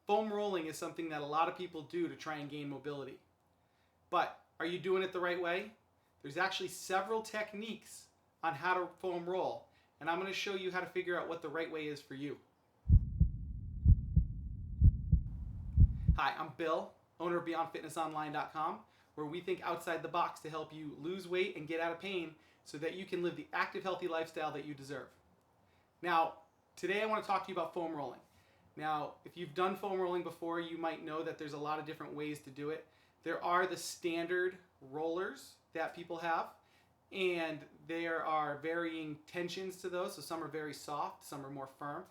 Foam rolling is something that a lot of people do to try and gain mobility. But are you doing it the right way? There's actually several techniques on how to foam roll, and I'm going to show you how to figure out what the right way is for you. Hi, I'm Bill, owner of BeyondFitnessOnline.com, where we think outside the box to help you lose weight and get out of pain so that you can live the active, healthy lifestyle that you deserve. Now, today I want to talk to you about foam rolling. Now, if you've done foam rolling before, you might know that there's a lot of different ways to do it. There are the standard rollers that people have, and there are varying tensions to those. So some are very soft, some are more firm.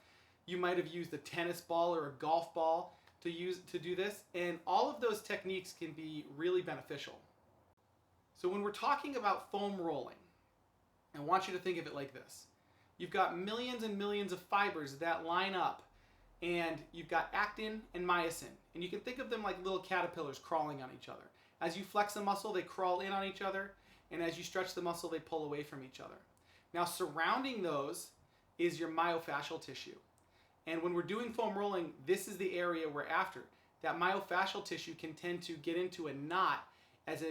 You might have used a tennis ball or a golf ball to do this, and all of those techniques can be really beneficial. So when we're talking about foam rolling, I want you to think of it like this. You've got millions and millions of fibers that line up, and you've got actin and myosin, and you can think of them like little caterpillars crawling on each other. As you flex a muscle, they crawl in on each other, and as you stretch the muscle, they pull away from each other. Now, surrounding those is your myofascial tissue. And when we're doing foam rolling, this is the area we're after. That myofascial tissue can tend to get into a knot as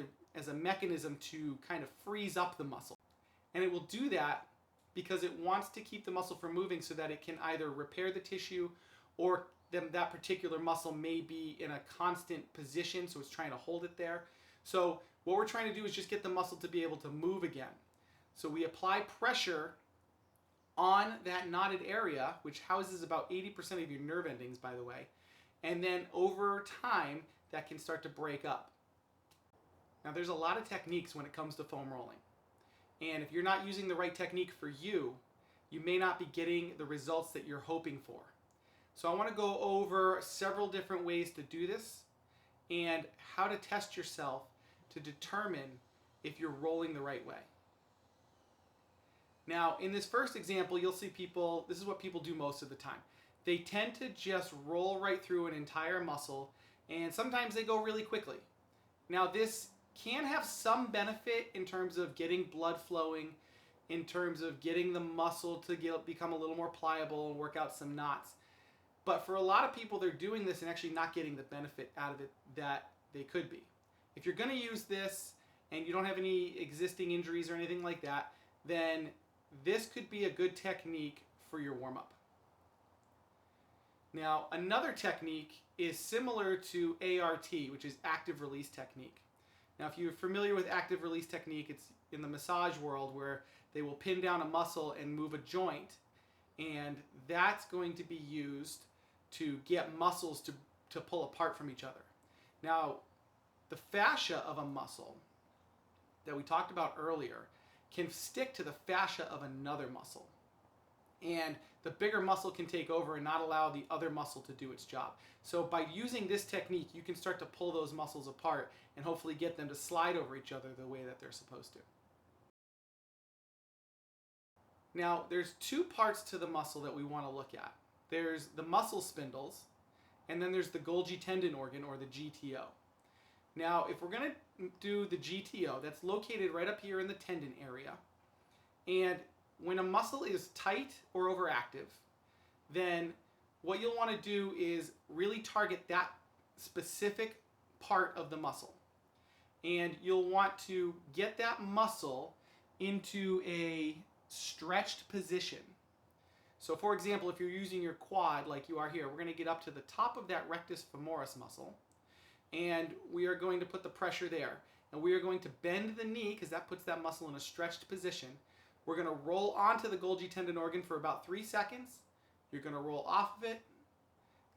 a mechanism to kind of freeze up the muscle. And it will do that because it wants to keep the muscle from moving so that it can either repair the tissue, or that particular muscle may be in a constant position, so it's trying to hold it there. So what we're trying to do is just get the muscle to be able to move again. So we apply pressure on that knotted area, which houses about 80% of your nerve endings, by the way, and then over time that can start to break up. Now, there's a lot of techniques when it comes to foam rolling, and if you're not using the right technique for you, you may not be getting the results that you're hoping for. So I want to go over several different ways to do this and how to test yourself to determine if you're rolling the right way. Now, in this first example, you'll see people, this is what people do most of the time. They tend to just roll right through an entire muscle, and sometimes they go really quickly. Now, this can have some benefit in terms of getting blood flowing, in terms of getting the muscle to become a little more pliable and work out some knots. But for a lot of people, they're doing this and actually not getting the benefit out of it that they could be. If you're going to use this and you don't have any existing injuries or anything like that, then this could be a good technique for your warm-up. Now, another technique is similar to ART, which is active release technique. Now, if you're familiar with active release technique, it's in the massage world where they will pin down a muscle and move a joint, and that's going to be used to get muscles to pull apart from each other. Now, the fascia of a muscle that we talked about earlier can stick to the fascia of another muscle. And the bigger muscle can take over and not allow the other muscle to do its job. So by using this technique, you can start to pull those muscles apart and hopefully get them to slide over each other the way that they're supposed to. Now, there's two parts to the muscle that we want to look at. There's the muscle spindles, and then there's the Golgi tendon organ, or the GTO. Now, if we're going to do the GTO, that's located right up here in the tendon area. And when a muscle is tight or overactive, then what you'll want to do is really target that specific part of the muscle. And you'll want to get that muscle into a stretched position. So for example, if you're using your quad like you are here, we're going to get up to the top of that rectus femoris muscle, and we are going to put the pressure there. And we are going to bend the knee because that puts that muscle in a stretched position. We're going to roll onto the Golgi tendon organ for about 3 seconds. You're going to roll off of it,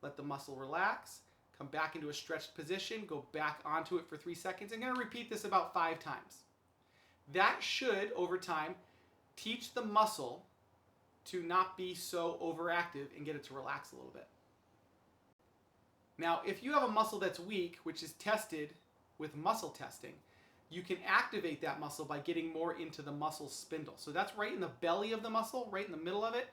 let the muscle relax, come back into a stretched position, go back onto it for 3 seconds. I'm going to repeat this about 5 times. That should, over time, teach the muscle to not be so overactive and get it to relax a little bit. Now, if you have a muscle that's weak, which is tested with muscle testing, you can activate that muscle by getting more into the muscle spindle. So that's right in the belly of the muscle, right in the middle of it,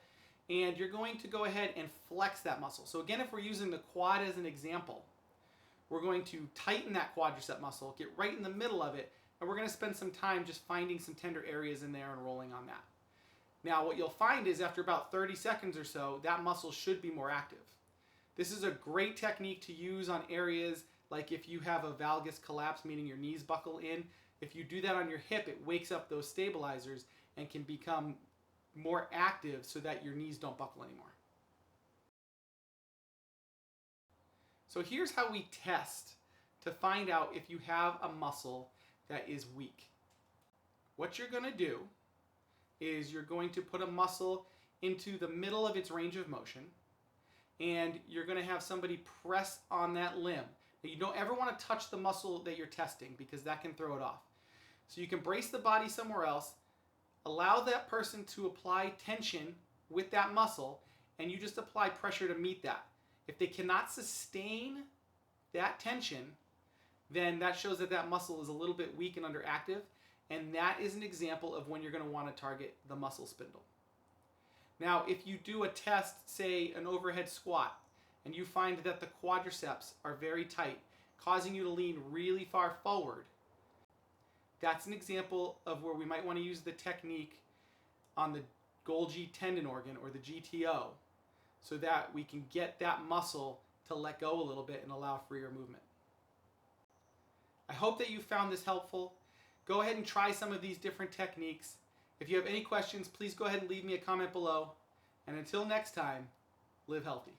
and you're going to go ahead and flex that muscle. So again, if we're using the quad as an example, we're going to tighten that quadricep muscle, get right in the middle of it, and we're going to spend some time just finding some tender areas in there and rolling on that. Now, what you'll find is after about 30 seconds or so, that muscle should be more active. This is a great technique to use on areas like if you have a valgus collapse, meaning your knees buckle in. If you do that on your hip, it wakes up those stabilizers and can become more active so that your knees don't buckle anymore. So here's how we test to find out if you have a muscle that is weak. What you're going to do is you're going to put a muscle into the middle of its range of motion, and you're going to have somebody press on that limb. Now, you don't ever want to touch the muscle that you're testing because that can throw it off. So you can brace the body somewhere else, allow that person to apply tension with that muscle, and you just apply pressure to meet that. If they cannot sustain that tension, then that shows that that muscle is a little bit weak and underactive, and that is an example of when you're going to want to target the muscle spindle. Now, if you do a test, say an overhead squat, and you find that the quadriceps are very tight, causing you to lean really far forward, that's an example of where we might want to use the technique on the Golgi tendon organ, or the GTO, so that we can get that muscle to let go a little bit and allow freer movement. I hope that you found this helpful. Go ahead and try some of these different techniques. If you have any questions, please go ahead and leave me a comment below. And until next time, live healthy.